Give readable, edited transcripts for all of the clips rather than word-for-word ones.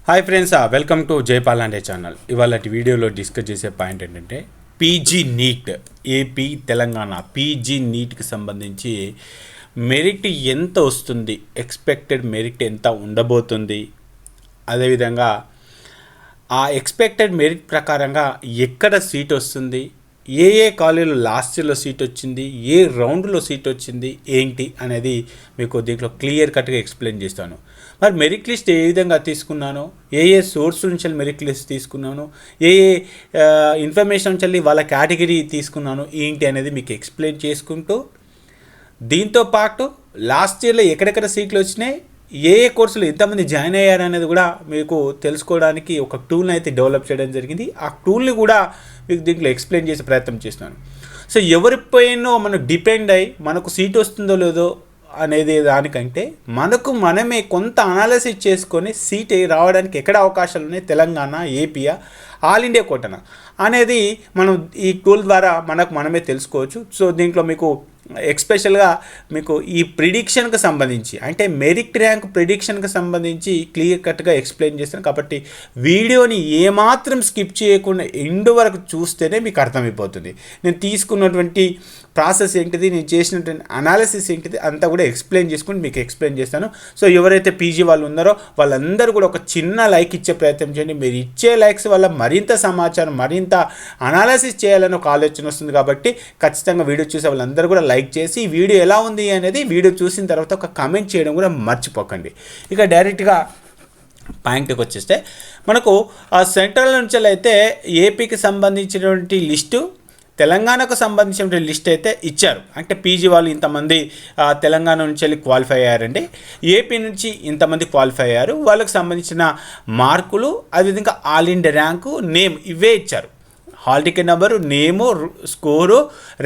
Hi friends, welcome to Jaipal Ande channel. ఇవాళ వీడియోలో discuss చేసే పాయింట్ ఏంటంటే PG NEET AP Telangana PG నీట్కి సంబంధించి మెరిట్ ఎంత వస్తుంది, ఎక్స్పెక్టెడ్ మెరిట్ ఎంత ఉండబోతుంది, అదేవిధంగా ఆ ఎక్స్పెక్టెడ్ మెరిట్ ప్రకారంగా ఎక్కడ సీట్ వస్తుంది, ఏ కాలేజీలో లాస్ట్ ఇయర్లో సీట్ వచ్చింది, ఏ రౌండ్లో సీట్ వచ్చింది ఏంటి అనేది మీకు దీంట్లో క్లియర్ కట్గా ఎక్స్ప్లెయిన్ చేస్తాను. మరి మెరిట్ లిస్ట్ ఏ విధంగా తీసుకున్నాను, ఏ సోర్స్ నుంచి మెరిట్ లిస్ట్ తీసుకున్నాను, ఏ ఇన్ఫర్మేషన్ నుంచి వాళ్ళ కేటగిరీ తీసుకున్నాను ఏంటి అనేది మీకు ఎక్స్ప్లెయిన్ చేసుకుంటూ, దీంతో పాటు లాస్ట్ ఇయర్లో ఎక్కడెక్కడ సీట్లు వచ్చినాయి, ఏ కోర్సులు ఎంతమంది జాయిన్ అయ్యారు అనేది కూడా మీకు తెలుసుకోవడానికి ఒక టూల్ని అయితే డెవలప్ చేయడం జరిగింది. ఆ టూల్ని కూడా మీకు దీంట్లో ఎక్స్ప్లెయిన్ చేసే ప్రయత్నం చేస్తున్నాను. సో ఎవరిపైనో మనం డిపెండ్ అయ్యి మనకు సీట్ వస్తుందో లేదో అనేది దానికంటే మనమే కొంత అనాలిసిస్ చేసుకొని సీట్ రావడానికి ఎక్కడ అవకాశాలు ఉన్నాయి, తెలంగాణ, ఏపీయా, ఆల్ ఇండియా కోటనా అనేది మనం ఈ టూల్ ద్వారా మనమే తెలుసుకోవచ్చు. సో దీంట్లో మీకు ఎక్స్పెషల్గా మీకు ఈ ప్రిడిక్షన్కి సంబంధించి అంటే మెరిట్ ర్యాంక్ ప్రిడిక్షన్కి సంబంధించి క్లియర్ కట్గా ఎక్స్ప్లెయిన్ చేస్తాను. కాబట్టి వీడియోని ఏమాత్రం స్కిప్ చేయకుండా ఎండ్ వరకు చూస్తేనే మీకు అర్థమైపోతుంది. నేను తీసుకున్నటువంటి ప్రాసెస్ ఏంటిది, నేను చేసినటువంటి అనాలిసిస్ ఏంటిది అంతా కూడా ఎక్స్ప్లెయిన్ చేసుకుని మీకు ఎక్స్ప్లెయిన్ చేస్తాను. సో ఎవరైతే పీజీ వాళ్ళు ఉన్నారో వాళ్ళందరూ కూడా ఒక చిన్న లైక్ ఇచ్చే ప్రయత్నం చేయండి. మీరు ఇచ్చే లైక్స్ వల్ల మరింత సమాచారం, మరింత అనాలిసిస్ చేయాలని ఒక ఆలోచన వస్తుంది. కాబట్టి ఖచ్చితంగా వీడియో చూసే వాళ్ళందరూ కూడా లైక్ చేసి వీడియో ఎలా ఉంది అనేది వీడియో చూసిన తర్వాత ఒక కామెంట్ చేయడం కూడా మర్చిపోకండి. ఇక డైరెక్ట్గా పాయింట్కి వచ్చేస్తే మనకు ఆ సెంట్రల్ నుంచి అయితే ఏపీకి సంబంధించినటువంటి లిస్టు, తెలంగాణకు సంబంధించిన లిస్ట్ అయితే ఇచ్చారు. అంటే పీజీ వాళ్ళు ఇంతమంది తెలంగాణ నుంచి వెళ్ళి క్వాలిఫై అయ్యారండి, ఏపీ నుంచి ఇంతమంది క్వాలిఫై అయ్యారు, వాళ్ళకి సంబంధించిన మార్కులు, అదేవిధంగా ఆల్ ఇండియా ర్యాంకు, నేమ్ ఇవే ఇచ్చారు. హాల్ టికెట్ నెంబరు, నేము, స్కోరు,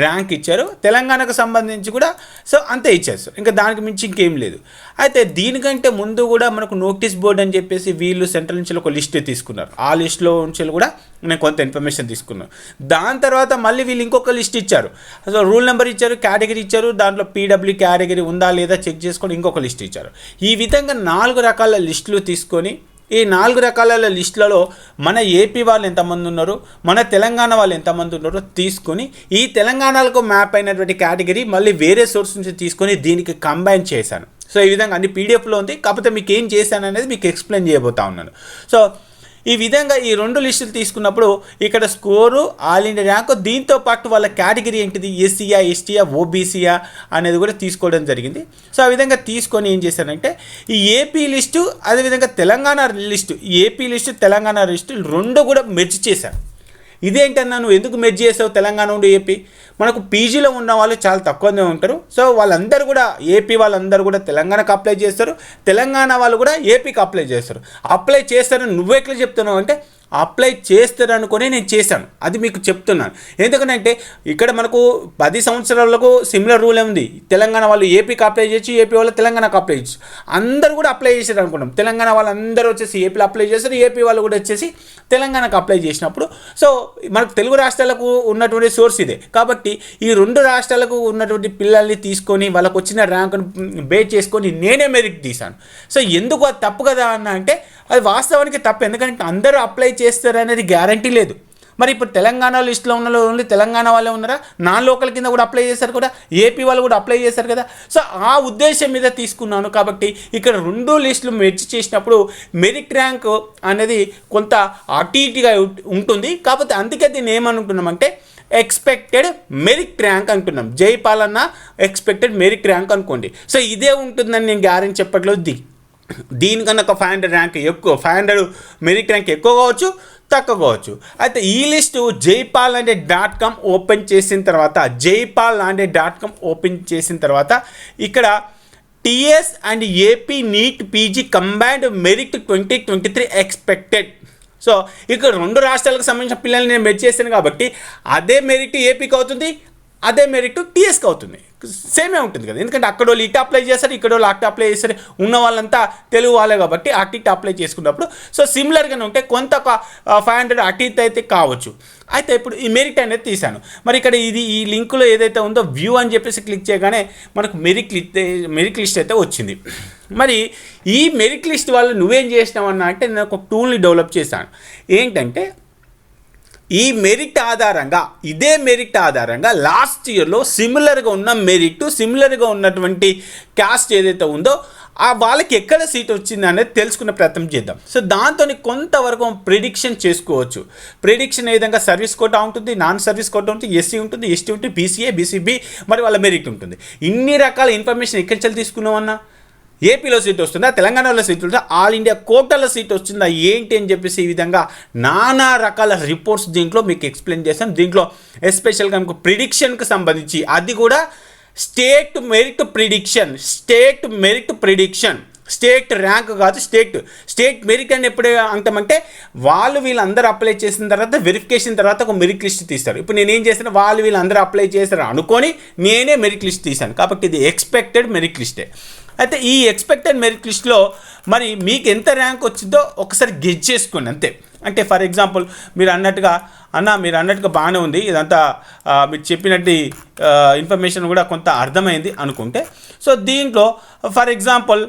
ర్యాంక్ ఇచ్చారు. తెలంగాణకు సంబంధించి కూడా సో అంతే ఇచ్చారు. ఇంకా దానికి మించి ఇంకేం లేదు. అయితే దీనికంటే ముందు కూడా మనకు నోటీస్ బోర్డు అని చెప్పేసి వీళ్ళు సెంట్రల్ నుంచి ఒక లిస్ట్ తీసుకున్నారు. ఆ లిస్టులో నుంచి కూడా నేను కొంత ఇన్ఫర్మేషన్ తీసుకున్నాను. దాని తర్వాత మళ్ళీ వీళ్ళు ఇంకొక లిస్ట్ ఇచ్చారు. సో రూల్ నెంబర్ ఇచ్చారు, కేటగిరీ ఇచ్చారు, దాంట్లో పీడబ్ల్యూ కేటగిరీ ఉందా లేదా చెక్ చేసుకొని ఇంకొక లిస్ట్ ఇచ్చారు. ఈ విధంగా 4 రకాల లిస్టులు తీసుకొని ఈ 4 రకాల లిస్టులలో మన ఏపీ వాళ్ళు ఎంతమంది ఉన్నారు, మన తెలంగాణ వాళ్ళు ఎంతమంది ఉన్నారో తీసుకొని ఈ తెలంగాణకు మ్యాప్ అయినటువంటి కేటగిరీ మళ్ళీ వేరే సోర్స్ నుంచి తీసుకొని దీనికి కంబైన్ చేశాను. సో ఈ విధంగా అన్ని పీడిఎఫ్లో ఉంది. కాకపోతే మీకు ఏం చేశాను అనేది మీకు ఎక్స్ప్లెయిన్ చేయబోతా ఉన్నాను. సో ఈ విధంగా ఈ 2 లిస్టులు తీసుకున్నప్పుడు ఇక్కడ స్కోరు, ఆల్ ఇండియా ర్యాంకు, దీంతో పాటు వాళ్ళ కేటగిరీ ఏంటిది, ఎస్సీయా, ఎస్టీయా, ఓబీసీయా అనేది కూడా తీసుకోవడం జరిగింది. సో ఆ విధంగా తీసుకొని ఏం చేశానంటే ఈ ఏపీ లిస్టు అదేవిధంగా Telangana list, AP list Telangana list 2 కూడా మెర్జ్ చేశాను. ఇదేంటన్నా నువ్వు ఎందుకు మెర్జ్ చేసావు తెలంగాణ నుండి ఏపీ? మనకు పీజీలో ఉన్న వాళ్ళు చాలా తక్కువనే ఉంటారు. సో వాళ్ళందరూ కూడా ఏపీ వాళ్ళందరూ కూడా తెలంగాణకు అప్లై చేస్తారు, తెలంగాణ వాళ్ళు కూడా ఏపీకి అప్లై చేస్తారు. అప్లై చేస్తారని నువ్వెట్లా చెప్తున్నావు అంటే అప్లై చేస్తారనుకొని నేను చేశాను, అది మీకు చెప్తున్నాను. ఎందుకంటే ఇక్కడ మనకు 10 సంవత్సరాలకు సిమిలర్ రూల్ ఉంది. తెలంగాణ వాళ్ళు ఏపీకి అప్లై చేయొచ్చు, ఏపీ వాళ్ళు తెలంగాణకు అప్లై చేయొచ్చు. అందరూ కూడా అప్లై చేశారు అనుకున్నాం. తెలంగాణ వాళ్ళందరూ వచ్చేసి ఏపీలో అప్లై చేస్తారు, ఏపీ వాళ్ళు కూడా వచ్చేసి తెలంగాణకు అప్లై చేసినప్పుడు సో మనకు తెలుగు రాష్ట్రాలకు ఉన్నటువంటి సోర్స్ ఇదే. కాబట్టి ఈ 2 రాష్ట్రాలకు ఉన్నటువంటి పిల్లల్ని తీసుకొని వాళ్ళకు వచ్చిన ర్యాంకును బేస్ చేసుకొని నేనే మెరిట్ తీశాను. సో ఎందుకు అది తప్పు కదా అన్న అంటే అది వాస్తవానికి తప్పు. ఎందుకంటే అందరూ అప్లై చేస్తారనేది గ్యారంటీ లేదు. మరి ఇప్పుడు తెలంగాణ లిస్టులో ఉన్న ఓన్లీ తెలంగాణ వాళ్ళే ఉన్నారా? నాన్ లోకల్ కింద కూడా అప్లై చేశారు కదా, ఏపీ వాళ్ళు కూడా అప్లై చేశారు కదా. సో ఆ ఉద్దేశం మీద తీసుకున్నాను. కాబట్టి ఇక్కడ 2 లిస్టులు మెర్జ్ చేసినప్పుడు మెరిట్ ర్యాంక్ అనేది కొంత అటు ఇటుగా ఉంటుంది. కాకపోతే అందుకే దీన్ని ఏమనుకుంటున్నామంటే ఎక్స్పెక్టెడ్ మెరిట్ ర్యాంక్ అంటున్నాం. జైపాల్ అన్న ఎక్స్పెక్టెడ్ మెరిట్ ర్యాంక్ అనుకోండి. సో ఇదే ఉంటుందని నేను గ్యారెంటీ చెప్పట్లేదు. దీనికన్నా ఒక 500 ర్యాంక్ ఎక్కువ, 500 మెరిట్ ర్యాంక్ ఎక్కువ కావచ్చు, తక్కువ కావచ్చు. అయితే ఈ లిస్టు jaipalanday.com ఓపెన్ చేసిన తర్వాత, jaipalanday.com ఓపెన్ చేసిన తర్వాత ఇక్కడ TS and AP NEET PG combined merit 2023 expected. So ఇక్కడ 2 రాష్ట్రాలకు సంబంధించిన పిల్లల్ని నేను మెర్జ్ చేశాను కాబట్టి అదే మెరిట్ ఏపీకి అవుతుంది, అదే మెరిట్ టీఎస్కి అవుతుంది. సేమే ఉంటుంది కదా, ఎందుకంటే అక్కడ వాళ్ళు ఇటు అప్లై చేస్తారు, ఇక్కడ వాళ్ళు అటు అప్లై చేస్తారు, ఉన్న వాళ్ళంతా తెలుగు వాళ్ళే కాబట్టి అటు ఇటు అప్లై చేసుకున్నప్పుడు సో సిమిలర్గానే ఉంటే కొంత 500 అటు ఇటు అయితే కావచ్చు. అయితే ఇప్పుడు ఈ మెరిట్ అనేది తీశాను. మరి ఇక్కడ ఇది ఈ లింకులో ఏదైతే ఉందో వ్యూ అని చెప్పేసి క్లిక్ చేయగానే మనకు మెరిట్ లిస్ట్ అయితే వచ్చింది. మరి ఈ మెరిట్ లిస్ట్ వాళ్ళు నువ్వేం చేసినావన్నా అంటే నేను ఒక టూల్ని డెవలప్ చేశాను. ఏంటంటే ఈ మెరిట్ ఆధారంగా, ఇదే మెరిట్ ఆధారంగా లాస్ట్ ఇయర్లో సిమిలర్గా ఉన్న మెరిట్, సిమిలర్గా ఉన్నటువంటి క్యాస్ట్ ఏదైతే ఉందో ఆ వాళ్ళకి ఎక్కడ సీట్ వచ్చింది అనేది తెలుసుకునే ప్రయత్నం చేద్దాం. సో దాంతో కొంతవరకు ప్రిడిక్షన్ చేసుకోవచ్చు. ప్రిడిక్షన్ ఏ విధంగా సర్వీస్ కోటా ఉంటుంది, నాన్ సర్వీస్ కోటా ఉంటుంది, ఎస్సీ ఉంటుంది, ఎస్టీ ఉంటుంది, బీసీఏ, బీసీబీ, మరి వాళ్ళ మెరిట్ ఉంటుంది. ఇన్ని రకాల ఇన్ఫర్మేషన్ ఎక్కడి నుంచి తీసుకున్నామన్నా? ఏపీలో సీట్ వస్తుందా, తెలంగాణలో సీట్ వస్తుందా, ఆల్ ఇండియా కోటాలో సీట్ వస్తుందా, ఏంటి అని చెప్పేసి ఈ విధంగా నానా రకాల రిపోర్ట్స్ దీంట్లో మీకు ఎక్స్ప్లెయిన్ చేస్తాను. దీంట్లో ఎస్పెషల్గా మీకు ప్రిడిక్షన్కి సంబంధించి, అది కూడా state merit prediction, state rank కాదు, స్టేట్ మెరిట్ అని ఎప్పుడు అంటామంటే వీళ్ళందరూ అప్లై చేసిన తర్వాత వెరిఫికేషన్ తర్వాత ఒక మెరిట్ లిస్ట్ తీస్తారు. ఇప్పుడు నేనేం చేస్తాను, వీళ్ళందరూ అప్లై చేస్తారు అనుకొని నేనే మెరిట్ లిస్ట్ తీశాను కాబట్టి ఇది ఎక్స్పెక్టెడ్ మెరిట్ లిస్టే. అయితే ఈ ఎక్స్పెక్టెడ్ మెరిట్ లిస్ట్లో మరి మీకు ఎంత ర్యాంక్ వచ్చిందో ఒకసారి గెస్ చేసుకోండి అంతే. అంటే ఫర్ ఎగ్జాంపుల్ మీరు అన్నట్టుగా బాగానే ఉంది, ఇదంతా మీరు చెప్పినట్టు ఇన్ఫర్మేషన్ కూడా కొంత అర్థమైంది అనుకుంటే, సో దీంట్లో ఫర్ ఎగ్జాంపుల్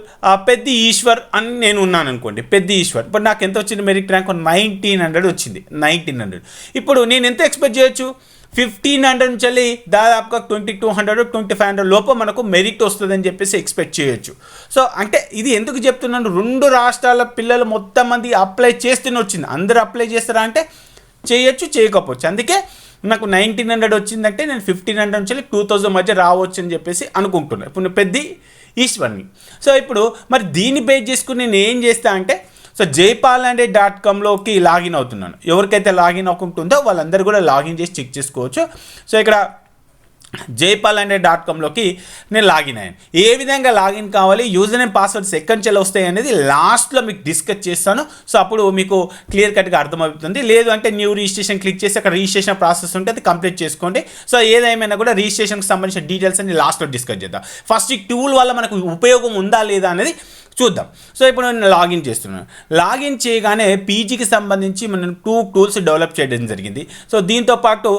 పెద్ద ఈశ్వర్ అని నేను ఉన్నాను అనుకోండి, పెద్ద ఈశ్వర్. ఇప్పుడు నాకు ఎంత వచ్చింది మెరిట్ ర్యాంక్? 1900 వచ్చింది. 1900 ఇప్పుడు నేను ఎంత ఎక్స్పెక్ట్ చేయొచ్చు? 1500 నుంచి వెళ్ళి దాదాపుగా 2200, 2500 లోపు మనకు మెరిట్ వస్తుందని చెప్పేసి ఎక్స్పెక్ట్ చేయొచ్చు. సో అంటే ఇది ఎందుకు చెప్తున్నాను, 2 రాష్ట్రాల పిల్లలు మొత్తం మంది అప్లై చేస్తూనే వచ్చింది. అందరూ అప్లై చేస్తారా అంటే చేయొచ్చు, చేయకపోవచ్చు. అందుకే నాకు 1900 వచ్చిందంటే నేను 1500 నుంచి 2000 మధ్య రావచ్చు అని చెప్పేసి అనుకుంటున్నాను. ఇప్పుడు పెద్ద ఈశ్వర్ని. సో ఇప్పుడు మరి దీన్ని బేస్ చేసుకుని నేను ఏం చేస్తా అంటే సో jaypalanడే.comలోకి లాగిన్ అవుతున్నాను. ఎవరికైతే లాగిన్ అవ్వకుంటుందో వాళ్ళందరూ కూడా లాగిన్ చేసి చెక్ చేసుకోవచ్చు. సో ఇక్కడ jaypalanడే.comలోకి నేను లాగిన్ అయ్యాను. ఏ విధంగా లాగిన్ కావాలి, యూజర్ నేమ్ పాస్వర్డ్స్ ఎక్కడి నుంచి వస్తాయి అనేది లాస్ట్లో మీకు డిస్కస్ చేస్తాను. సో అప్పుడు మీకు క్లియర్ కట్గా అర్థమవుతుంది. లేదు అంటే న్యూ రిజిస్ట్రేషన్ క్లిక్ చేసి అక్కడ రిజిస్ట్రేషన్ ప్రాసెస్ ఉంటే అది కంప్లీట్ చేసుకోండి. సో ఏదేమైనా కూడా రిజిస్ట్రేషన్కి సంబంధించిన డీటెయిల్స్ అన్ని లాస్ట్లో డిస్కస్ చేద్దాం. ఫస్ట్ ఈ టూల్ వల్ల మనకు ఉపయోగం ఉందా లేదా అనేది చూద్దాం. సో ఇప్పుడు నేను లాగిన్ చేస్తున్నాను. లాగిన్ చేయగానే పీజీకి సంబంధించి మనం 2 టూల్స్ డెవలప్ చేయడం జరిగింది. సో దీంతోపాటు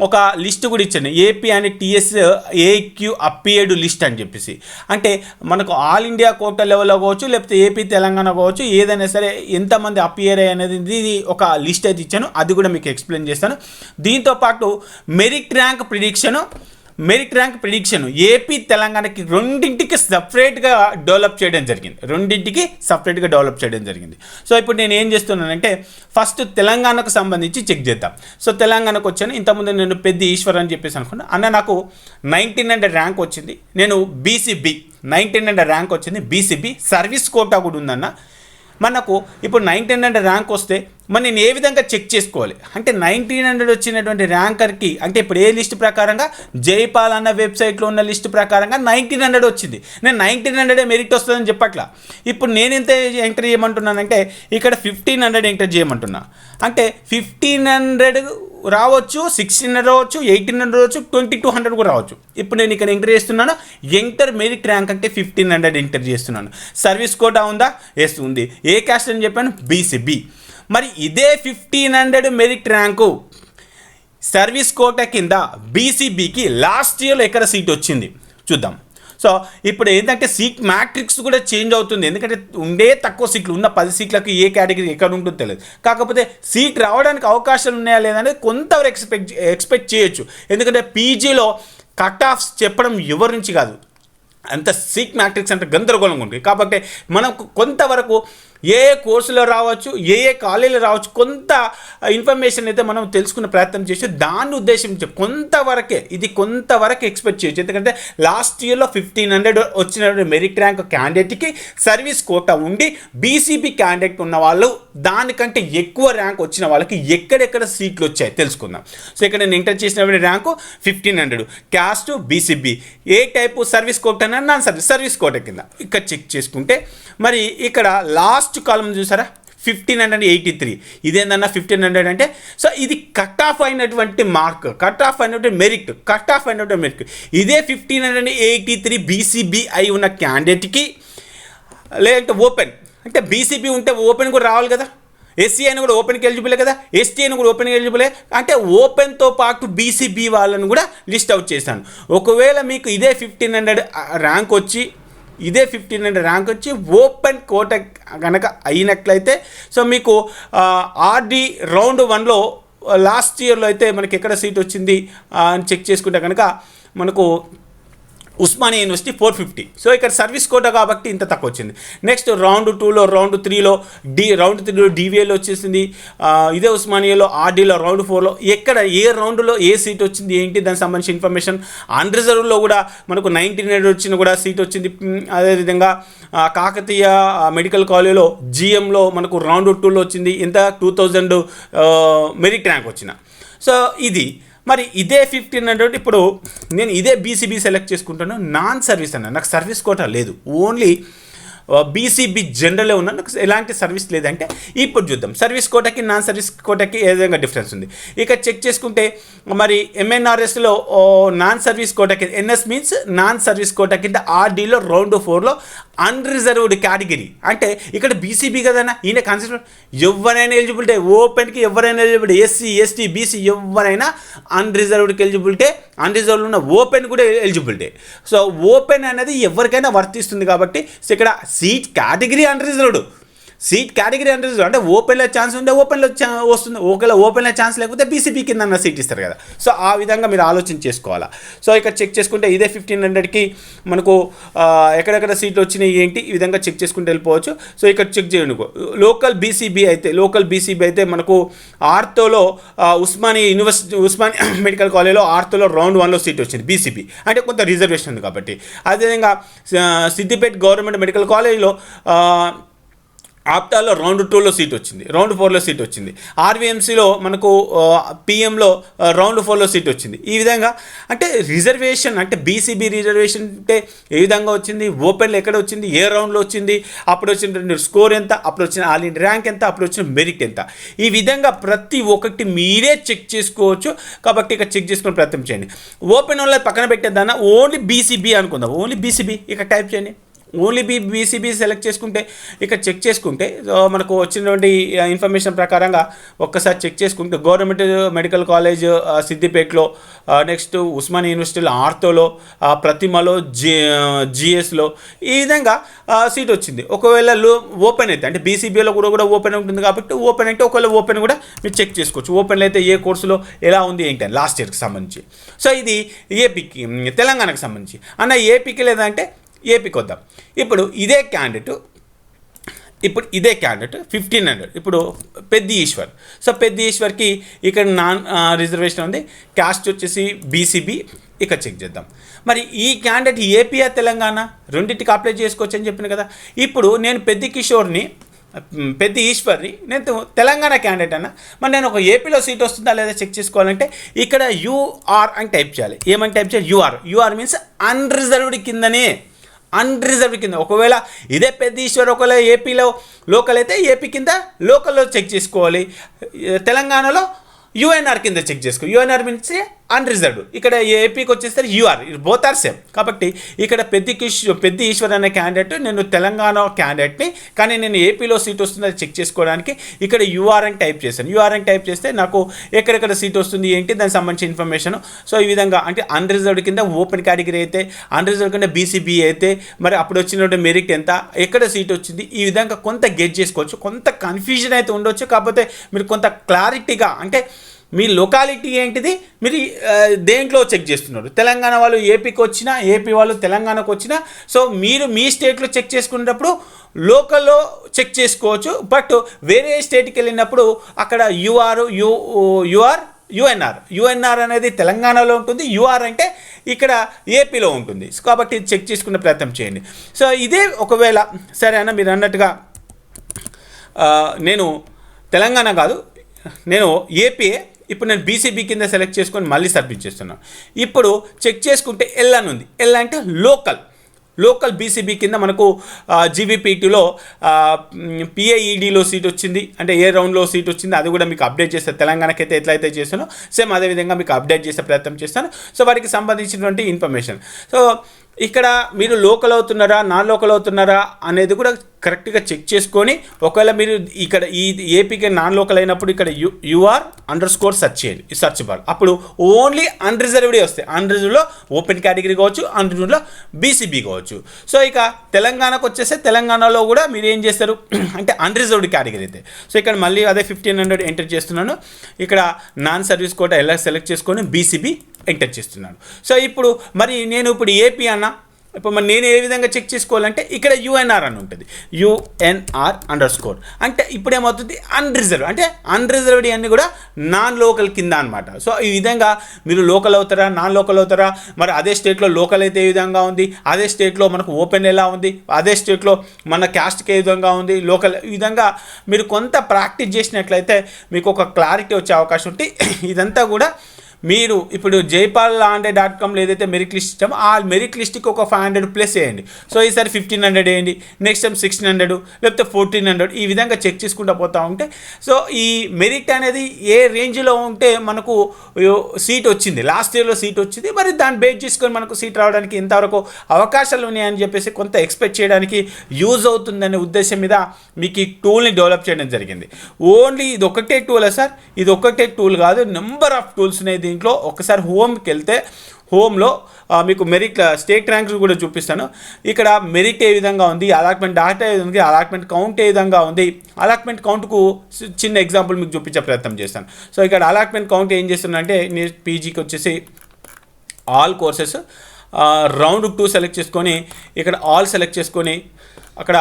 ఒక లిస్ట్ కూడా ఇచ్చాను, AP and TS AQ appeared list అని చెప్పేసి. అంటే మనకు ఆల్ ఇండియా కోటా లెవెల్లో కావచ్చు, లేకపోతే ఏపీ తెలంగాణ కావచ్చు, ఏదైనా సరే ఎంతమంది అపియర్ అనేది ఇది ఒక లిస్ట్ అయితే ఇచ్చాను, అది కూడా మీకు ఎక్స్ప్లెయిన్ చేస్తాను. దీంతోపాటు మెరిట్ ర్యాంక్ ప్రిడిక్షన్ ఏపీ తెలంగాణకి రెండింటికి సపరేట్గా డెవలప్ చేయడం జరిగింది. సో ఇప్పుడు నేను ఏం చేస్తున్నానంటే ఫస్ట్ తెలంగాణకు సంబంధించి చెక్ చేద్దాం. సో తెలంగాణకు వచ్చాను. ఇంతకుముందు నేను పెద్ద ఈశ్వర్ అని చెప్పేసి అనుకున్నా. అన్న నాకు 1900 ర్యాంక్ వచ్చింది. నేను బీసీబీ 1900 ర్యాంక్ వచ్చింది. బీసీబీ సర్వీస్ కోటా కూడా ఉందన్న. మనకు ఇప్పుడు 1900 ర్యాంక్ వస్తే మరి నేను ఏ విధంగా చెక్ చేసుకోవాలి అంటే 1900 వచ్చినటువంటి ర్యాంకర్కి అంటే ఇప్పుడు ఏ లిస్ట్ ప్రకారంగా జైపాల్ అన్న వెబ్సైట్లో ఉన్న లిస్ట్ ప్రకారంగా 1900 వచ్చింది. నేను 1900 మెరిట్ వస్తుందని చెప్పట్లా. ఇప్పుడు నేను ఎంత ఎంటర్ చేయమంటున్నానంటే ఇక్కడ 1500 ఎంటర్ చేయమంటున్నా. అంటే 1500 రావచ్చు, 1600 రావచ్చు, 1800 రావచ్చు, 2200 కూడా రావచ్చు. ఇప్పుడు నేను ఇక్కడ ఎంటర్ చేస్తున్నాను. ఎంటర్ మెరిట్ ర్యాంక్ అంటే 1500 ఎంటర్ చేస్తున్నాను. సర్వీస్ కోటా ఉందా? ఎస్ ఉంది. ఏ క్యాస్ట్ అని చెప్పాను? బీసీబీ. మరి ఇదే 1500 మెరిట్ ర్యాంకు సర్వీస్ కోటా కింద బీసీబీకి లాస్ట్ ఇయర్లో ఎక్కడ సీట్ వచ్చింది చూద్దాం. సో ఇప్పుడు ఏంటంటే సీట్ మ్యాట్రిక్స్ కూడా చేంజ్ అవుతుంది. ఎందుకంటే ఉండే తక్కువ సీట్లు ఉన్న 10 సీట్లకు ఏ కేటగిరీ ఎక్కడ ఉంటుందో తెలియదు. కాకపోతే సీట్ రావడానికి అవకాశాలు ఉన్నాయా లేదనేది కొంతవరకు ఎక్స్పెక్ట్ చేయొచ్చు. ఎందుకంటే పీజీలో కట్ ఆఫ్స్ చెప్పడం ఎవరి నుంచి కాదు, అంత సీట్ మ్యాట్రిక్స్ అంటే గందరగోళంగా ఉంటుంది. కాబట్టి మనకు కొంతవరకు ఏ కోర్సులో రావచ్చు, ఏ కాలేజీలో రావచ్చు, కొంత ఇన్ఫర్మేషన్ అయితే మనం తెలుసుకునే ప్రయత్నం చేసి దాన్ని ఉద్దేశించి కొంతవరకు ఎక్స్పెక్ట్ చేయొచ్చు. ఎందుకంటే లాస్ట్ ఇయర్లో 1500 వచ్చిన మెరిట్ ర్యాంక్ క్యాండిడేట్కి సర్వీస్ కోటా ఉండి బీసీబీ క్యాండిడేట్ ఉన్న వాళ్ళు దానికంటే ఎక్కువ ర్యాంక్ వచ్చిన వాళ్ళకి ఎక్కడెక్కడ సీట్లు వచ్చాయి తెలుసుకుందాం. సో ఇక్కడ నేను ఎంటర్ చేసిన rank 1500, caste BCB, A type service quota non service quota కింద ఇక్కడ చెక్ చేసుకుంటే మరి ఇక్కడ లాస్ట్ కాలం చూసారా 1583. ఇదేందన్నా 1500 అంటే? సో ఇది కట్ ఆఫ్ అయినటువంటి మార్క్, కట్ ఆఫ్ అయినటువంటి మెరిట్, కట్ ఆఫ్ అయినటువంటి మెరిట్. ఇదే 1583 బీసీబీ అయి ఉన్న క్యాండిడేట్కి, లేదంటే ఓపెన్ అంటే బీసీబీ ఉంటే ఓపెన్ కూడా రావాలి కదా, ఎస్సీ అయినా కూడా ఓపెన్కి ఎలిజిబులే కదా, ఎస్టీ అయినా కూడా ఓపెన్కి ఎలిజిబులే. అంటే ఓపెన్తో పాటు బీసీబీ వాళ్ళని కూడా లిస్ట్ అవుట్ చేశాను. ఒకవేళ మీకు ఇదే 1500 ర్యాంక్ వచ్చి, ఇదే 1500 ర్యాంక్ వచ్చి ఓపెన్ కోట కనుక అయినట్లయితే, సో మీకు ఆర్డీ రౌండ్ 1లో లాస్ట్ ఇయర్లో అయితే మనకి ఎక్కడ సీట్ వచ్చింది అని చెక్ చేసుకుంటే కనుక మనకు ఉస్మానియా యూనివర్సిటీ 450. సో ఇక్కడ సర్వీస్ కోటా కాబట్టి ఇంత తక్కువ వచ్చింది. నెక్స్ట్ రౌండ్ 2లో, రౌండ్ 3లో రౌండ్ 3లో డివిఏలో వచ్చేసింది. ఇదే ఉస్మానియాలో ఆర్డీలో రౌండ్ 4లో ఎక్కడ ఏ రౌండ్లో ఏ సీట్ వచ్చింది ఏంటి దానికి సంబంధించిన ఇన్ఫర్మేషన్. అన్రిజర్వ్లో కూడా మనకు 1900 వచ్చిన కూడా సీట్ వచ్చింది. అదేవిధంగా కాకతీయ మెడికల్ కాలేజ్లో జిఎంలో మనకు రౌండ్ 2లో వచ్చింది. ఎంత 2000 మెరిట్ ర్యాంక్ వచ్చిన. సో ఇది మరి ఇదే 1500. ఇప్పుడు నేను ఇదే బీసీబీ సెలెక్ట్ చేసుకుంటాను. నాన్ సర్వీస్ అన్న, నాకు సర్వీస్ కోటా లేదు, ఓన్లీ బీసీబీ జనరలే ఉన్నా, నాకు ఎలాంటి సర్వీస్ లేదంటే ఇప్పుడు చూద్దాం సర్వీస్ కోటాకి నాన్ సర్వీస్ కోటాకి ఏ విధంగా డిఫరెన్స్ ఉంది. ఇక చెక్ చేసుకుంటే మరి ఎంఎన్ఆర్ఎస్లో నాన్ సర్వీస్ కోటా కింద, NS means non service quota కింద ఆర్డీలో రౌండ్ 4లో అన్రిజర్వ్డ్ కేటగిరీ అంటే ఇక్కడ బీసీబీ కదన్నా, ఈయన కన్సిడర్ ఎవరైనా ఎలిజిబిలిటీ, ఓపెన్కి ఎవరైనా ఎలిజిబిలిటీ, ఎస్సీ ఎస్టీ బీసీ ఎవరైనా అన్రిజర్వ్డ్కి ఎలిజిబిలిటీ, అన్రిజర్వ్డ్ ఉన్న ఓపెన్ కూడా ఎలిజిబిలిటీ. సో ఓపెన్ అనేది ఎవరికైనా వర్తిస్తుంది కాబట్టి ఇక్కడ seat category unreserved, seat category unreserved అంటే ఓపెన్లో ఛాన్స్ ఉంటే ఓపెన్లో వస్తుంది, ఒకవేళ ఓపెన్లో ఛాన్స్ లేకపోతే బీసీబీ కింద సీట్ ఇస్తారు కదా. సో ఆ విధంగా మీరు ఆలోచన చేసుకోవాలా. సో ఇక్కడ చెక్ చేసుకుంటే ఇదే 1500కి మనకు ఎక్కడెక్కడ సీట్లు వచ్చినాయి ఏంటి ఈ విధంగా చెక్ చేసుకుంటూ వెళ్ళిపోవచ్చు. సో ఇక్కడ చెక్ చేయండి. లోకల్ బీసీబీ అయితే మనకు ఆర్థోలో ఉస్మానియా యూనివర్సిటీ, ఉస్మానియా మెడికల్ కాలేజ్లో ఆర్థోలో రౌండ్ 1లో సీట్ వచ్చింది బీసీబీ, అంటే కొంత రిజర్వేషన్ ఉంది కాబట్టి. అదేవిధంగా సిద్దిపేట గవర్నమెంట్ మెడికల్ కాలేజ్లో ఆప్టాలో రౌండ్ 2లో సీట్ వచ్చింది, రౌండ్ 4లో సీట్ వచ్చింది. ఆర్వీఎంసీలో మనకు పిఎంలో రౌండ్ 4లో సీట్ వచ్చింది. ఈ విధంగా అంటే రిజర్వేషన్ అంటే బీసీబీ రిజర్వేషన్ అంటే ఏ విధంగా వచ్చింది, ఓపెన్లో ఎక్కడ వచ్చింది, ఏ రౌండ్లో వచ్చింది, అప్పుడు వచ్చిన స్కోర్ ఎంత, అప్పుడు వచ్చిన ఆల్ ఇండియా ర్యాంక్ ఎంత, అప్పుడు వచ్చిన మెరిట్ ఎంత, ఈ విధంగా ప్రతి ఒక్కటి మీరే చెక్ చేసుకోవచ్చు. కాబట్టి ఇక చెక్ చేసుకుని ప్రయత్నం చేయండి. ఓపెన్ వాళ్ళ పక్కన పెట్టేద్దానా, ఓన్లీ బీసీబీ అనుకుందాం, ఓన్లీ బీసీబీ ఇక టైప్ చేయండి. ఓన్లీ బీసీబీ సెలెక్ట్ చేసుకుంటే ఇక్కడ చెక్ చేసుకుంటే మనకు వచ్చినటువంటి ఇన్ఫర్మేషన్ ప్రకారంగా ఒక్కసారి చెక్ చేసుకుంటే గవర్నమెంట్ మెడికల్ కాలేజ్ సిద్దిపేటలో, నెక్స్ట్ ఉస్మానియా యూనివర్సిటీలో ఆర్థోలో, ప్రతిమలో, జిఎస్లో ఈ విధంగా సీట్ వచ్చింది. ఒకవేళ ఓపెన్ అయితే అంటే బీసీబీలో కూడా ఓపెన్ ఉంటుంది కాబట్టి ఓపెన్ అంటే ఒకవేళ ఓపెన్ కూడా మీరు చెక్ చేసుకోవచ్చు. ఓపెన్లో అయితే ఏ కోర్సులో ఎలా ఉంది ఏంటి అని లాస్ట్ ఇయర్కి సంబంధించి. సో ఇది ఏపీకి, తెలంగాణకు సంబంధించి. అన్న ఏపీకి లేదంటే ఏపీకి వద్దాం. ఇప్పుడు ఇదే క్యాండిడేట్ 1500 ఇప్పుడు పెద్ది ఈశ్వర్. సో పెద్ది ఈశ్వర్కి ఇక్కడ నాన్ రిజర్వేషన్ ఉంది, క్యాస్ట్ వచ్చేసి బీసీబీ. ఇక చెక్ చేద్దాం. మరి ఈ క్యాండిడేట్ ఏపీఆ తెలంగాణ రెండింటికి అప్లై చేసుకోవచ్చు అని చెప్పిన కదా. ఇప్పుడు నేను పెద్ది ఈశ్వర్ని నేను తెలంగాణ క్యాండిడేట్ అన్న, మరి నేను ఒక ఏపీలో సీట్ వస్తుందా లేదా చెక్ చేసుకోవాలంటే ఇక్కడ యూఆర్ అని టైప్ చేయాలి. ఏమని టైప్ చేయాలి? యూఆర్ మీన్స్ అన్రిజర్వ్డ్ కింద. ఒకవేళ ఇదే పెద్ద ఈశ్వర్ ఒకవేళ ఏపీలో లోకల్ అయితే ఏపీ కింద లోకల్లో చెక్ చేసుకోవాలి, తెలంగాణలో యూఎన్ఆర్ కింద చెక్ చేసుకో. యూఎన్ఆర్ మీన్స్ అన్రిజర్వ్డ్. ఇక్కడ ఏపీకి వచ్చేస్తే యూఆర్, బోత్ ఆర్ సేమ్. కాబట్టి ఇక్కడ పెద్ది ఈశ్వర్ అనే క్యాండిడేట్, నేను తెలంగాణ క్యాండిడేట్ని, కానీ నేను ఏపీలో సీట్ వస్తుందో చెక్ చేసుకోవడానికి ఇక్కడ యూఆర్ అని టైప్ చేశాను. యూఆర్ అని టైప్ చేస్తే నాకు ఎక్కడెక్కడ సీట్ వస్తుంది ఏంటి దానికి సంబంధించిన ఇన్ఫర్మేషన్. సో ఈ విధంగా అంటే అన్రిజర్వ్డ్ కింద ఓపెన్ కేటగిరీ అయితే, అన్రిజర్వ్డ్ కింద బీసీబీ అయితే మరి అప్పుడు వచ్చినటువంటి మెరిట్ ఎంత, ఎక్కడ సీట్ వచ్చింది, ఈ విధంగా కొంత గెట్ చేసుకోవచ్చు. కొంత కన్ఫ్యూజన్ అయితే ఉండొచ్చు, కాకపోతే మీరు కొంత క్లారిటీగా అంటే మీ లొకాలిటీ ఏంటిది మీరు దేంట్లో చెక్ చేస్తున్నారు. తెలంగాణ వాళ్ళు ఏపీకి వచ్చినా, ఏపీ వాళ్ళు తెలంగాణకు వచ్చినా, సో మీరు మీ స్టేట్లో చెక్ చేసుకునేటప్పుడు లోకల్లో చెక్ చేసుకోవచ్చు. బట్ వేరే స్టేట్కి వెళ్ళినప్పుడు అక్కడ యుఎన్ఆర్ అనేది తెలంగాణలో ఉంటుంది, యూఆర్ అంటే ఇక్కడ ఏపీలో ఉంటుంది. కాబట్టి చెక్ చేసుకునే ప్రయత్నం చేయండి. సో ఇదే ఒకవేళ సరే అన్న మీరు అన్నట్టుగా నేను తెలంగాణ కాదు, నేను ఏపీఏ, ఇప్పుడు నేను బీసీబీ కింద సెలెక్ట్ చేసుకొని మళ్ళీ సబ్మిట్ చేస్తున్నాను. ఇప్పుడు చెక్ చేసుకుంటే ఎల్ అని ఉంది. ఎల్ అంటే లోకల్. లోకల్ బీసీబీ కింద మనకు జీవీపీటీలో పిఏఈడిలో సీట్ వచ్చింది, అంటే ఏ రౌండ్లో సీట్ వచ్చింది అది కూడా మీకు అప్డేట్ చేస్తాను. తెలంగాణకి అయితే ఎట్లయితే చేస్తానో సేమ్ అదేవిధంగా మీకు అప్డేట్ చేసే ప్రయత్నం చేస్తాను. సో వాటికి సంబంధించినటువంటి ఇన్ఫర్మేషన్. సో ఇక్కడ మీరు లోకల్ అవుతున్నారా నాన్ లోకల్ అవుతున్నారా అనేది కూడా కరెక్ట్గా చెక్ చేసుకొని, ఒకవేళ మీరు ఇక్కడ ఈ ఏపీకి నాన్ లోకల్ అయినప్పుడు ఇక్కడ UR_, సెర్చ్ చేయండి ఈ సెర్చ్ బార్. అప్పుడు ఓన్లీ అన్రిజర్వ్డే వస్తాయి. అన్రిజర్వ్లో ఓపెన్ కేటగిరీ కావచ్చు, అన్రిజర్వ్లో బీసీబీ కావచ్చు. సో ఇక తెలంగాణకు వచ్చేస్తే తెలంగాణలో కూడా మీరు ఏం చేస్తారు అంటే అన్రిజర్వ్డ్ కేటగిరీ అయితే. సో ఇక్కడ మళ్ళీ అదే 1500 ఎంటర్ చేస్తున్నాను. ఇక్కడ నాన్ సర్వీస్ కోటా ఎలా సెలెక్ట్ చేసుకొని బీసీబీ ఎంటర్ చేస్తున్నాను. సో ఇప్పుడు మరి నేను ఇప్పుడు ఏపీ అన్న, ఇప్పుడు మరి నేను ఏ విధంగా చెక్ చేసుకోవాలంటే ఇక్కడ UNR అని ఉంటుంది. UNR_, అంటే ఇప్పుడు ఏమవుతుంది అన్రిజర్వ్, అంటే అన్రిజర్వ్డ్ అన్నీ కూడా నాన్ లోకల్ కింద అనమాట. సో ఈ విధంగా మీరు లోకల్ అవుతారా నాన్ లోకల్ అవుతారా, మరి అదే స్టేట్లో లోకల్ అయితే ఏ విధంగా ఉంది, అదే స్టేట్లో మనకు ఓపెన్ ఎలా ఉంది, అదే స్టేట్లో మన క్యాస్ట్కి ఏ విధంగా ఉంది లోకల్, ఈ విధంగా మీరు కొంత ప్రాక్టీస్ చేసినట్లయితే మీకు ఒక క్లారిటీ వచ్చే అవకాశం ఉంటుంది. ఇదంతా కూడా మీరు ఇప్పుడు jaypallaande.comలో ఏదైతే మెరిట్ లిస్ట్ ఇచ్చామో ఆ మెరిట్ లిస్ట్కి ఒక 500 ప్లస్ వేయండి. సో ఈసారి 1500 వేయండి, నెక్స్ట్ టైం 1600 లేకపోతే 1400, ఈ విధంగా చెక్ చేసుకుంటూ పోతూ ఉంటే సో ఈ మెరిట్ అనేది ఏ రేంజ్లో ఉంటే మనకు సీట్ వచ్చింది, లాస్ట్ ఇయర్లో సీట్ వచ్చింది, మరి దాన్ని బేస్ చేసుకొని మనకు సీట్ రావడానికి ఎంతవరకు అవకాశాలు ఉన్నాయని చెప్పేసి కొంత ఎక్స్పెక్ట్ చేయడానికి యూజ్ అవుతుందనే ఉద్దేశం మీద మీకు ఈ టూల్ని డెవలప్ చేయడం జరిగింది. ఓన్లీ ఇది ఒకటే టూలా సార్? ఇది ఒకటే టూల్ కాదు, నెంబర్ ఆఫ్ టూల్స్ ఉన్నాయి దీంట్లో. ఒకసారి హోమ్కి వెళ్తే హోమ్లో మీకు మెరిట్ స్టేట్ ర్యాంక్స్ కూడా చూపిస్తాను. ఇక్కడ మెరిట్ ఏ విధంగా ఉంది, అలాట్మెంట్ డాటా ఏ విధంగా ఉంది, అలాట్మెంట్ కౌంట్ ఏ విధంగా ఉంది. అలాట్మెంట్ కౌంట్కు చిన్న ఎగ్జాంపుల్ మీకు చూపించే ప్రయత్నం చేస్తాను. సో ఇక్కడ అలాట్మెంట్ కౌంట్ ఏం చేస్తున్నా అంటే నేను పీజీకి వచ్చేసి ఆల్ కోర్సెస్ రౌండ్ 2 సెలెక్ట్ చేసుకొని ఇక్కడ ఆల్ సెలెక్ట్ చేసుకొని అక్కడ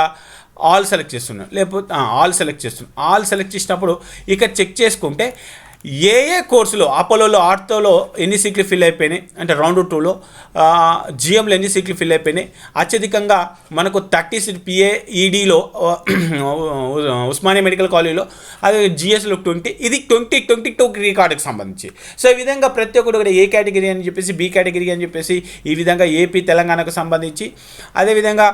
ఆల్ సెలెక్ట్ చేస్తున్నాను, లేకపోతే ఆల్ సెలెక్ట్ చేస్తున్నాను. ఆల్ సెలెక్ట్ చేసినప్పుడు ఇక్కడ చెక్ చేసుకుంటే ఏ కోర్సులో అపోలోలో ఆర్థోలో ఎన్ని సీట్లు ఫిల్ అయిపోయినాయి, అంటే రౌండ్ 2లో జిఎంలో ఎన్ని సీట్లు ఫిల్ అయిపోయినాయి, అత్యధికంగా మనకు 30 సీట్ పిఏఈడిలో ఉస్మానియా మెడికల్ కాలేజీలో, అదే జిఎస్లో 20, ఇది 2022 రికార్డుకి సంబంధించి. సో ఈ విధంగా ప్రతి ఒక్కటి కూడా ఏ కేటగిరీ అని చెప్పేసి బి కేటగిరీ అని చెప్పేసి ఈ విధంగా ఏపీ తెలంగాణకు సంబంధించి. అదేవిధంగా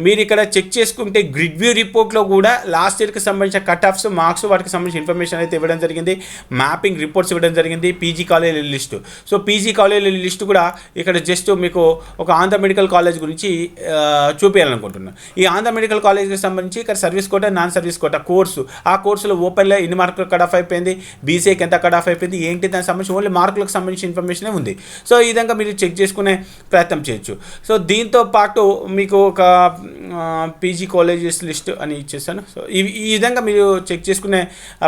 మీరు ఇక్కడ చెక్ చేసుకుంటే గ్రిడ్ వ్యూ రిపోర్ట్లో కూడా లాస్ట్ ఇయర్కి సంబంధించిన కట్ ఆఫ్స్ మార్క్స్ వాటికి సంబంధించిన ఇన్ఫర్మేషన్ అయితే ఇవ్వడం జరిగింది, మ్యాపింగ్ రిపోర్ట్స్ ఇవ్వడం జరిగింది, పీజీ కాలేజీల లిస్టు. సో పీజీ కాలేజీల లిస్టు కూడా ఇక్కడ జస్ట్ మీకు ఒక ఆంధ్ర మెడికల్ కాలేజ్ గురించి చూపించాలనుకుంటున్నాను. ఈ ఆంధ్ర మెడికల్ కాలేజ్కి సంబంధించి ఇక్కడ service quota non service quota course, ఆ కోర్సులో ఓపెన్లో ఎన్ని మార్కులు కట్ ఆఫ్ అయిపోయింది, బీసీకి ఎంత కట్ ఆఫ్ అయిపోయింది, ఏంటి దానికి సంబంధించి ఓన్లీ మార్కులకు సంబంధించిన ఇన్ఫర్మేషనే ఉంది. సో ఈ విధంగా మీరు చెక్ చేసుకునే ప్రయత్నం చేయొచ్చు. సో దీంతో పాటు మీకు ఒక పీజీ కాలేజెస్ లిస్ట్ అని ఇచ్చేస్తాను. సో ఈ విధంగా మీరు చెక్ చేసుకునే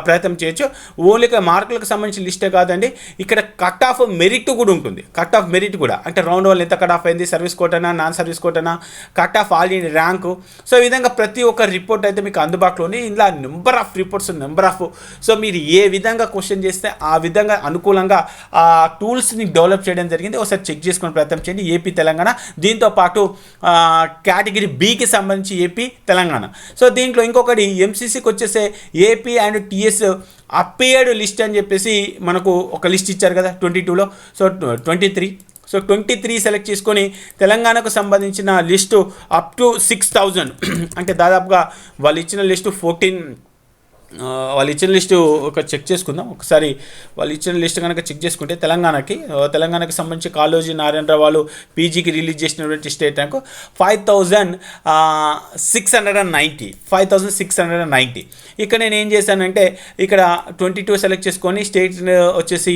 ప్రయత్నం చేయొచ్చు. ఓన్లీ మార్కులకు సంబంధించిన లిస్టే కాదండి, ఇక్కడ కట్ ఆఫ్ మెరిట్ కూడా ఉంటుంది. కట్ ఆఫ్ మెరిట్ కూడా అంటే రౌండ్ 1 ఎంత కట్ ఆఫ్ అయింది, సర్వీస్ కోటానా నాన్ సర్వీస్ కోటానా, cut off all India rank. So ఈ విధంగా ప్రతి ఒక్క రిపోర్ట్ అయితే మీకు అందుబాటులో ఉంది. ఇందులో number of reports, number of. So మీరు ఏ విధంగా క్వశ్చన్ చేస్తే ఆ విధంగా అనుకూలంగా ఆ టూల్స్ని డెవలప్ చేయడం జరిగింది. ఒకసారి చెక్ చేసుకునే ప్రయత్నం చేయండి ఏపీ తెలంగాణ. దీంతో పాటు కేటగిరీ బికి సంబంధించి ఏపీ తెలంగాణ. సో దీంట్లో ఇంకొకటి ఎంసీసీకి వచ్చేసే AP and TS appeared list అని చెప్పేసి మనకు ఒక లిస్ట్ ఇచ్చారు కదా 22లో. సో 23 సెలెక్ట్ చేసుకొని తెలంగాణకు సంబంధించిన లిస్టు అప్ టు 6000 అంటే దాదాపుగా వాళ్ళు ఇచ్చిన లిస్టు 14 వాళ్ళు ఇచ్చిన లిస్టు ఒక చెక్ చేసుకుందాం ఒకసారి. వాళ్ళు ఇచ్చిన లిస్ట్ కనుక చెక్ చేసుకుంటే తెలంగాణకి సంబంధించి కాళోజీ నారాయణరావు వాళ్ళు పీజీకి రిలీజ్ చేసినటువంటి స్టేట్ ర్యాంకు 5690. ఇక్కడ నేను ఏం చేశానంటే ఇక్కడ 22 సెలెక్ట్ చేసుకొని స్టేట్ వచ్చేసి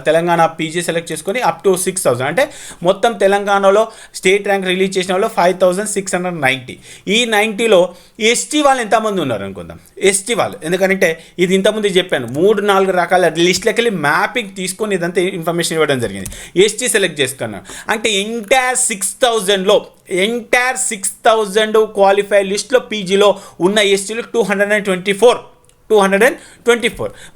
తెలంగాణ పీజీ సెలెక్ట్ చేసుకొని అప్ టు 6000 అంటే మొత్తం తెలంగాణలో స్టేట్ ర్యాంక్ రిలీజ్ చేసిన వాళ్ళు 5690. ఈ 90లో ఎస్టీ వాళ్ళు ఎంతమంది ఉన్నారు అనుకుందాం. ఎస్టీ వాళ్ళు ఎందుకంటే ఇది ఇంతకుముందు చెప్పాను 3-4 రకాల లిస్ట్లకి వెళ్ళి మ్యాపింగ్ తీసుకొని ఇదంతా ఇన్ఫర్మేషన్ ఇవ్వడం జరిగింది. ఎస్టీ సెలెక్ట్ చేసుకున్నాను అంటే ఎంటైర్ 6000 క్వాలిఫైడ్ లిస్ట్లో పీజీలో ఉన్న ఎస్టీలు 224.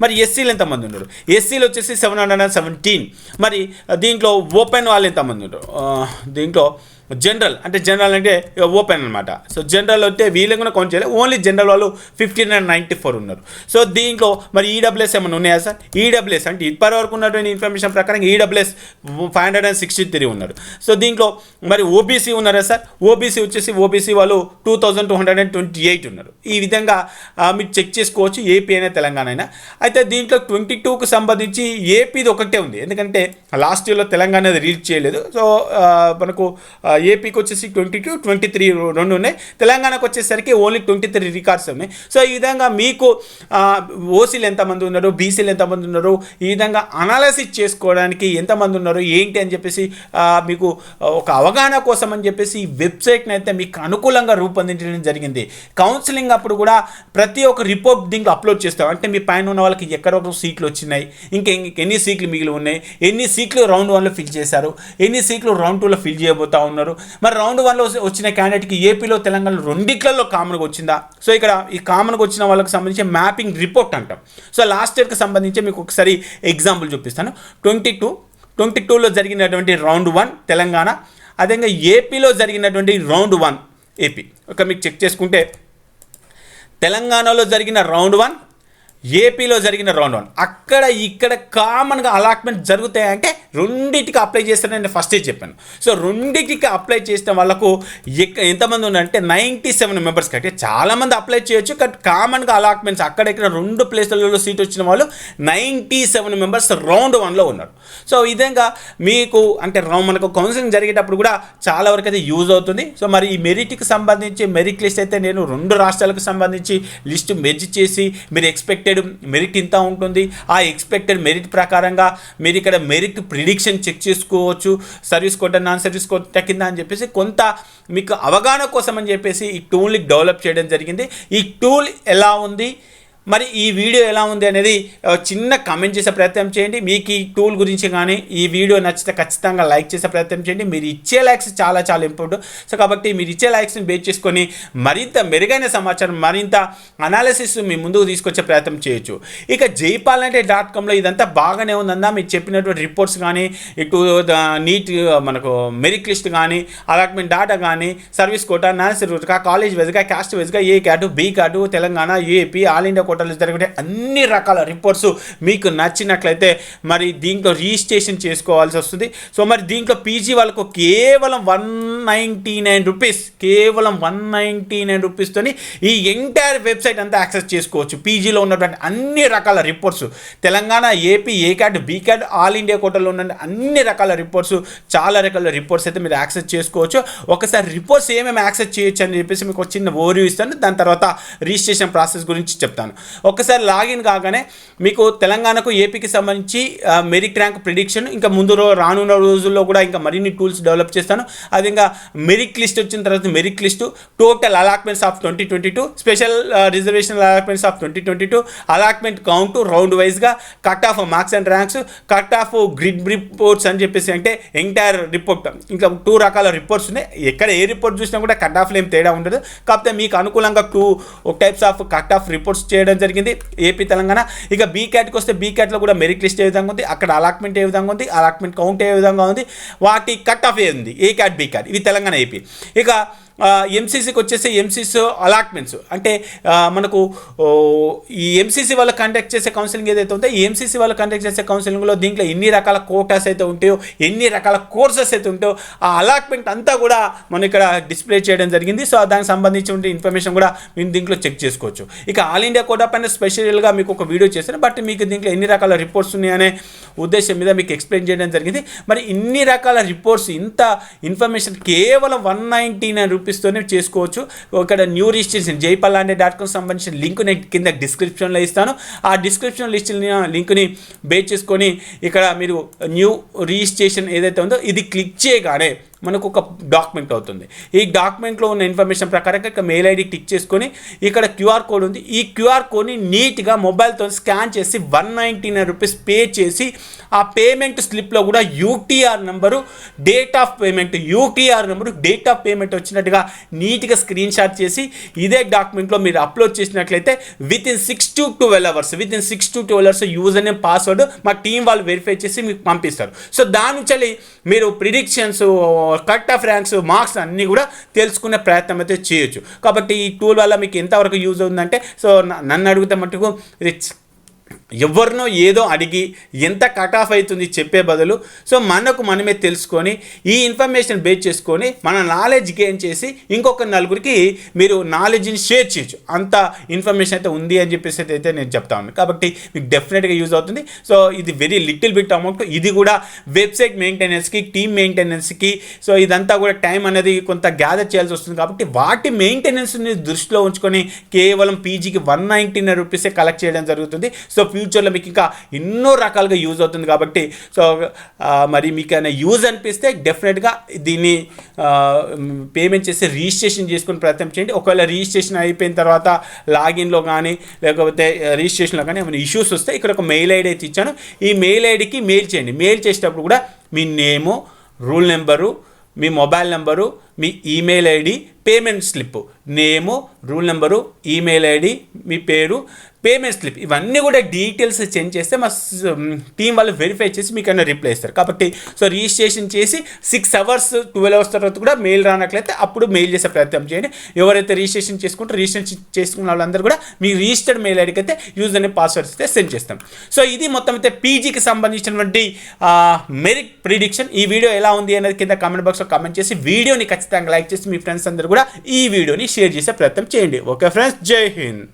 మరి ఎస్సీలు ఎంతమంది ఉన్నారు? ఎస్సీలు వచ్చేసి 717. మరి దీంట్లో ఓపెన్ వాళ్ళు ఎంతమంది ఉన్నారు? దీంట్లో జనరల్ అంటే ఓపెన్ అనమాట. సో జనరల్ అయితే వీళ్ళని కూడా కౌంట్ చేయాలి, ఓన్లీ జనరల్ వాళ్ళు 1594 ఉన్నారు. సో దీంట్లో మరి ఈడబ్ల్యూఎస్ ఏమైనా ఉన్నాయా సార్? ఈడబ్ల్యూఎస్ అంటే ఇప్పటి వరకు ఉన్నటువంటి ఇన్ఫర్మేషన్ ప్రకారం ఈడబ్ల్యూఎస్ 563 ఉన్నారు. సో దీంట్లో మరి ఓబీసీ ఉన్నారా సార్? ఓబీసీ వాళ్ళు 2228 ఉన్నారు. ఈ విధంగా మీరు చెక్ చేసుకోవచ్చు, ఏపీ అయినా తెలంగాణ అయినా. అయితే దీంట్లో 22కు సంబంధించి ఏపీది ఒకటే ఉంది, ఎందుకంటే లాస్ట్ ఇయర్లో తెలంగాణ రిలీజ్ చేయలేదు. సో మనకు ఏపీకి వచ్చేసి 22, 23 రెండు ఉన్నాయి, తెలంగాణకు వచ్చేసరికి ఓన్లీ 23 రికార్డ్స్ ఉన్నాయి. సో ఈ విధంగా మీకు ఓసీలు ఎంతమంది ఉన్నారు, బీసీలు ఎంతమంది ఉన్నారు, ఈ విధంగా అనాలసిస్ చేసుకోవడానికి ఎంతమంది ఉన్నారు ఏంటి అని చెప్పేసి మీకు ఒక అవగాహన కోసం అని చెప్పేసి ఈ వెబ్సైట్ని అయితే మీకు అనుకూలంగా రూపొందించడం జరిగింది. కౌన్సిలింగ్ అప్పుడు కూడా ప్రతి ఒక్క రిపోర్ట్ దీంట్లో అప్లోడ్ చేస్తాం. అంటే మీ పైన ఉన్న వాళ్ళకి ఎక్కడొక సీట్లు వచ్చినాయి, ఎన్ని సీట్లు మిగిలి ఉన్నాయి, ఎన్ని సీట్లు రౌండ్ 1లో ఫిల్ చేశారు, ఎన్ని సీట్లు రౌండ్ 2లో ఫిల్ చేయబోతా ఉన్నారు. మరి రౌండ్ 1లో వచ్చిన క్యాండిడేట్కి ఏపీలో తెలంగాణలో రెండిట్లలో కామన్గా వచ్చిందా? సో ఇక్కడ ఈ కామన్గా వచ్చిన వాళ్ళకి సంబంధించి మ్యాపింగ్ రిపోర్ట్ అంటాం. సో లాస్ట్ ఇయర్కి సంబంధించి మీకు ఒకసారి ఎగ్జాంపుల్ చూపిస్తాను. 22లో జరిగినటువంటి రౌండ్ 1 తెలంగాణ, అదేవిధంగా ఏపీలో జరిగినటువంటి రౌండ్ 1 ఏపీ. ఒక మీకు చెక్ చేసుకుంటే తెలంగాణలో జరిగిన రౌండ్ 1, ఏపీలో జరిగిన రౌండ్ 1, అక్కడ ఇక్కడ కామన్గా అలాట్మెంట్ జరుగుతాయంటే రెండింటికి అప్లై చేస్తానని నేను ఫస్టే చెప్పాను. సో రెండింటికి అప్లై చేసిన వాళ్ళకు ఎంతమంది ఉన్నారంటే 97 మెంబర్స్. అంటే చాలామంది అప్లై చేయొచ్చు, బట్ కామన్గా అలాట్మెంట్స్ అక్కడెక్కడ 2 ప్లేసులలో సీట్ వచ్చిన వాళ్ళు 97 మెంబర్స్ రౌండ్ 1లో ఉన్నారు. సో ఈ విధంగా మీకు అంటే మనకు కౌన్సిలింగ్ జరిగేటప్పుడు కూడా చాలా వరకు అయితే యూజ్ అవుతుంది. సో మరి ఈ మెరిట్కి సంబంధించి మెరిట్ లిస్ట్ అయితే నేను 2 రాష్ట్రాలకు సంబంధించి లిస్ట్ మెర్జ్ చేసి మీరు ఎక్స్పెక్టెడ్ మెరిట్ ఇంత ఉంటుంది, ఆ ఎక్స్పెక్టెడ్ మెరిట్ ప్రకారంగా మీరు ఇక్కడ మెరిట్ ప్రిడిక్షన్ చెక్ చేసుకోవచ్చు, సర్వీస్ కోట నాన్ సర్వీస్ కోట కింద అని చెప్పేసి కొంత మీకు అవగాహన కోసం అని చెప్పేసి ఈ టూల్ని డెవలప్ చేయడం జరిగింది. ఈ టూల్ ఎలా ఉంది, మరి ఈ వీడియో ఎలా ఉంది అనేది చిన్న కామెంట్ చేసే ప్రయత్నం చేయండి. మీకు ఈ టూల్ గురించి కానీ ఈ వీడియో నచ్చితే ఖచ్చితంగా లైక్ చేసే ప్రయత్నం చేయండి. మీరు ఇచ్చే లైక్స్ చాలా చాలా ఇంపార్టెంట్. సో కాబట్టి మీరు ఇచ్చే లైక్స్ని బేస్ చేసుకొని మరింత మెరుగైన సమాచారం, మరింత అనాలిసిస్ మీ ముందుకు తీసుకొచ్చే ప్రయత్నం చేయొచ్చు. ఇక jaypalanate.comలో ఇదంతా బాగానే ఉందన్నా, మీరు చెప్పినటువంటి రిపోర్ట్స్ కానీ, ఇటు నీట్ మనకు మెరిట్ లిస్ట్ కానీ, అలాట్మెంట్ డాటా కానీ, service quota, non service quota, college వైజ్గా, క్యాస్ట్ వైజ్గా, A cat, B cat, Telangana, AP, all India కోటాలో జరిగే అన్ని రకాల రిపోర్ట్స్ మీకు నచ్చినట్లయితే మరి దీంట్లో రిజిస్ట్రేషన్ చేసుకోవాల్సి వస్తుంది. సో మరి దీంట్లో పీజీ వాళ్ళకు కేవలం 199 రూపీస్, కేవలం 199 రూపీస్తోని ఈ ఎంటైర్ వెబ్సైట్ అంతా యాక్సెస్ చేసుకోవచ్చు. పీజీలో ఉన్నటువంటి అన్ని రకాల reports, Telangana, AP, A cat, B cat, all India కోటాలో ఉన్న అన్ని రకాల రిపోర్ట్స్, చాలా రకాల రిపోర్ట్స్ అయితే మీరు యాక్సెస్ చేసుకోవచ్చు. ఒకసారి రిపోర్ట్స్ ఏమేమి యాక్సెస్ చేయొచ్చు అని చెప్పేసి మీకు ఒక చిన్న ఓవర్వ్యూ ఇస్తాను, దాని తర్వాత రిజిస్ట్రేషన్ ప్రాసెస్ గురించి చెప్తాను. ఒకసారి లాగిన్ కాగానే మీకు తెలంగాణకు, ఏపీకి సంబంధించి మెరిట్ ర్యాంక్ ప్రిడిక్షన్, ఇంకా ముందు రానున్న రోజుల్లో కూడా ఇంకా మరిన్ని టూల్స్ డెవలప్ చేస్తాను. అది ఇంకా మెరిట్ లిస్ట్ వచ్చిన తర్వాత merit list, total allotments of 2022, special reservation allotments of 2022, allotment count round వైజ్గా, cut off marks and ranks, cut off grid reports అని చెప్పేసి అంటే ఎంటైర్ రిపోర్ట్. ఇంకా 2 రకాల రిపోర్ట్స్ ఉన్నాయి. ఎక్కడ ఏ రిపోర్ట్ చూసినా కూడా కట్ ఆఫ్లో ఏం తేడా ఉండదు. కాకపోతే మీకు అనుకూలంగా 2 types of cut off reports చేయడం జరిగింది ఏపీ, తెలంగాణ. ఇక బీ క్యాట్కి వస్తే బీ క్యాట్లో కూడా మెరిట్ లిస్ట్ ఏ విధంగా ఉంది, అక్కడ అలాట్మెంట్ ఏ విధంగా ఉంది, అలాట్మెంట్ కౌంట్ ఏ విధంగా ఉంది, వాటి కట్ ఆఫ్ ఏ ఉంది, ఏ క్యాట్, బీ క్యాట్, ఇవి తెలంగాణ, ఏపీ. ఇక ఎంసీసీకి వచ్చేసి ఎంసీసీ అలాట్మెంట్స్ అంటే మనకు ఈ ఎంసీసీ వాళ్ళు కండక్ట్ చేసే కౌన్సిలింగ్ ఏదైతే ఉందో ఈ ఎంసీసీ వాళ్ళు కండక్ట్ చేసే కౌన్సిలింగ్లో దీంట్లో ఎన్ని రకాల కోటాస్ అయితే ఉంటాయో, ఎన్ని రకాల కోర్సెస్ అయితే ఉంటాయో ఆ అలాట్మెంట్ అంతా కూడా మనం ఇక్కడ డిస్ప్లే చేయడం జరిగింది. సో దానికి సంబంధించిన ఇన్ఫర్మేషన్ కూడా మీరు దీంట్లో చెక్ చేసుకోవచ్చు. ఇక ఆల్ ఇండియా కోటా పైన స్పెషల్గా మీకు ఒక వీడియో చేశాను, బట్ మీకు దీంట్లో ఎన్ని రకాల రిపోర్ట్స్ ఉన్నాయనే ఉద్దేశం మీద మీకు ఎక్స్ప్లెయిన్ చేయడం జరిగింది. మరి ఇన్ని రకాల రిపోర్ట్స్, ఇంత ఇన్ఫర్మేషన్ కేవలం 199 రూపీస్తోనే చేసుకోవచ్చు. ఇక్కడ న్యూ రిజిస్ట్రేషన్ jaypalanate.com సంబంధించిన లింక్ నేను కింద డిస్క్రిప్షన్లో ఇస్తాను. ఆ డిస్క్రిప్షన్ లింక్ని బేస్ చేసుకొని ఇక్కడ మీరు న్యూ రిజిస్ట్రేషన్ ఏదైతే ఉందో ఇది క్లిక్ చేయగానే మనకు ఒక డాక్యుమెంట్ అవుతుంది. ఈ డాక్యుమెంట్లో ఉన్న ఇన్ఫర్మేషన్ ప్రకారంగా ఇక్కడ మెయిల్ ఐడి టిక్ చేసుకొని ఇక్కడ క్యూఆర్ కోడ్ ఉంది. ఈ క్యూఆర్ కోడ్ని నీట్గా మొబైల్తో స్కాన్ చేసి 199 రూపీస్ పే చేసి ఆ పేమెంట్ స్లిప్లో కూడా UTR number, date of payment, UTR number, date of payment వచ్చినట్టుగా నీట్గా స్క్రీన్ షాట్ చేసి ఇదే డాక్యుమెంట్లో మీరు అప్లోడ్ చేసినట్లయితే within 6 to 12 hours user name, password మా టీం వాళ్ళు వెరిఫై చేసి మీకు పంపిస్తారు. సో దాని నుంచి మీరు predictions, cut off ranks marks అన్నీ కూడా తెలుసుకునే ప్రయత్నం అయితే చేయొచ్చు. కాబట్టి ఈ టూల్ వల్ల మీకు ఎంతవరకు యూజ్ అవుతుందంటే, సో నన్ను అడిగితే మటుకు ఎవరినో ఏదో అడిగి ఎంత కట్ ఆఫ్ అవుతుంది చెప్పే బదులు సో మనకు మనమే తెలుసుకొని ఈ ఇన్ఫర్మేషన్ బేస్ చేసుకొని మన నాలెడ్జ్ గెయిన్ చేసి ఇంకొక నలుగురికి మీరు నాలెడ్జ్ని షేర్ చేయొచ్చు. అంత ఇన్ఫర్మేషన్ అయితే ఉంది అని చెప్పేసి అయితే నేను చెప్తా ఉన్నాను. కాబట్టి మీకు డెఫినెట్గా యూజ్ అవుతుంది. సో ఇది వెరీ లిటిల్ బిట్ అమౌంట్. ఇది కూడా వెబ్సైట్ మెయింటెనెన్స్కి, టీమ్ మెయింటెనెన్స్కి, సో ఇదంతా కూడా టైం అనేది కొంత గ్యాదర్ చేయాల్సి వస్తుంది. కాబట్టి వాటి మెయింటెనెన్స్ని దృష్టిలో ఉంచుకొని కేవలం పీజీకి 199 రూపీసే కలెక్ట్ చేయడం జరుగుతుంది. సో ఫ్యూచర్లో మీకు ఇంకా ఎన్నో రకాలుగా యూజ్ అవుతుంది. కాబట్టి సో మరి మీకు ఏమైనా యూజ్ అనిపిస్తే డెఫినెట్గా దీన్ని పేమెంట్ చేసి రిజిస్ట్రేషన్ చేసుకుని ప్రయత్నం చేయండి. ఒకవేళ రిజిస్ట్రేషన్ అయిపోయిన తర్వాత లాగిన్లో కానీ లేకపోతే రిజిస్ట్రేషన్లో కానీ ఏమైనా ఇష్యూస్ వస్తే ఇక్కడ ఒక మెయిల్ ఐడి అయితే ఇచ్చాను. ఈ మెయిల్ ఐడికి మెయిల్ చేయండి. మెయిల్ చేసేటప్పుడు కూడా మీ నేము, రూల్ నెంబరు, మీ మొబైల్ నెంబరు, మీ ఈమెయిల్ ఐడి, పేమెంట్ స్లిప్, నేము, రూల్ నెంబరు, ఈమెయిల్ ఐడి, మీ పేరు, పేమెంట్ స్లిప్, ఇవన్నీ కూడా డీటెయిల్స్ సెండ్ చేస్తే మా టీం వాళ్ళు వెరిఫై చేసి మీకు ఏమైనా రిప్లై ఇస్తారు. కాబట్టి సో రిజిస్ట్రేషన్ చేసి 6 hours 12 hours తర్వాత కూడా మెయిల్ రానట్లయితే అప్పుడు మెయిల్ చేసే ప్రయత్నం చేయండి. ఎవరైతే రిజిస్ట్రేషన్ చేసుకున్న వాళ్ళందరూ కూడా మీ రిజిస్టర్డ్ మెయిల్ ఐడికి అయితే యూజర్ నేమ్, పాస్వర్డ్స్ అయితే సెండ్ చేస్తాం. సో ఇది మొత్తం అయితే పీజీకి సంబంధించినటువంటి మెరిట్ ప్రిడిక్షన్. ఈ వీడియో ఎలా ఉంది అనేది కింద కామెంట్ బాక్స్లో కామెంట్ చేసి వీడియోని ఖచ్చితంగా లైక్ చేసి మీ ఫ్రెండ్స్ అందరూ కూడా ఈ వీడియోని షేర్ చేసే ప్రయత్నం చేయండి. ఓకే ఫ్రెండ్స్, జై హింద్.